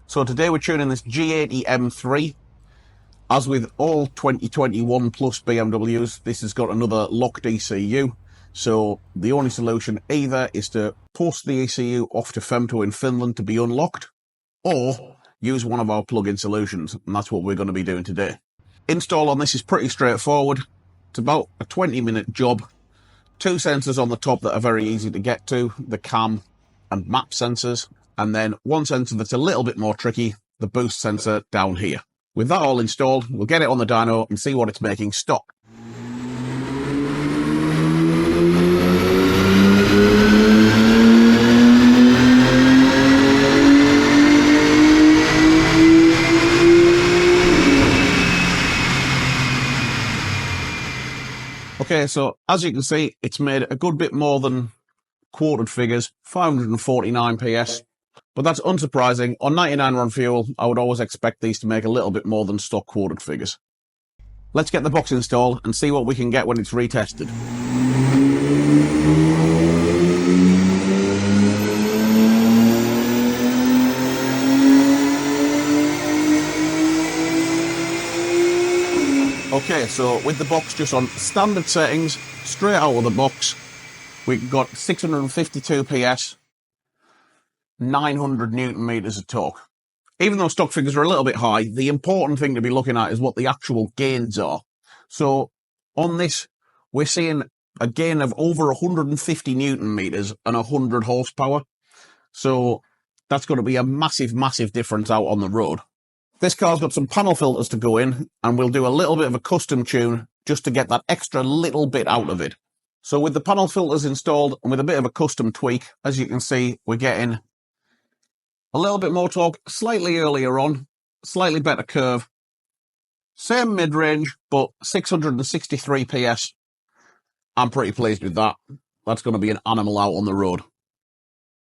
So today we're tuning this G80 M3. As with all 2021 plus BMWs, this has got another locked ECU. So the only solution either is to post the ECU off to Femto in Finland to be unlocked, or use one of our plug-in solutions, and that's what we're going to be doing today. Install on this is pretty straightforward. It's about a 20-minute job. Two sensors on the top that are very easy to get to, the cam and map sensors, and then one sensor that's a little bit more tricky, the boost sensor down here. With that all installed, we'll get it on the dyno and see what it's making stock. Okay, so as you can see, it's made a good bit more than quoted figures, 549 PS. But that's unsurprising. On 99 run fuel, I would always expect these to make a little bit more than stock quoted figures. Let's get the box installed and see what we can get when it's retested. Okay, so with the box just on standard settings, straight out of the box, we've got 652 PS, 900 Newton meters of torque. Even though stock figures are a little bit high, the important thing to be looking at is what the actual gains are. So on this, we're seeing a gain of over 150 Newton meters and 100 horsepower. So that's going to be a massive, massive difference out on the road. This car's got some panel filters to go in, and we'll do a little bit of a custom tune just to get that extra little bit out of it. So with the panel filters installed and with a bit of a custom tweak, as you can see, we're getting a little bit more torque, slightly earlier on, slightly better curve. Same mid-range, but 663 PS. I'm pretty pleased with that. That's going to be an animal out on the road.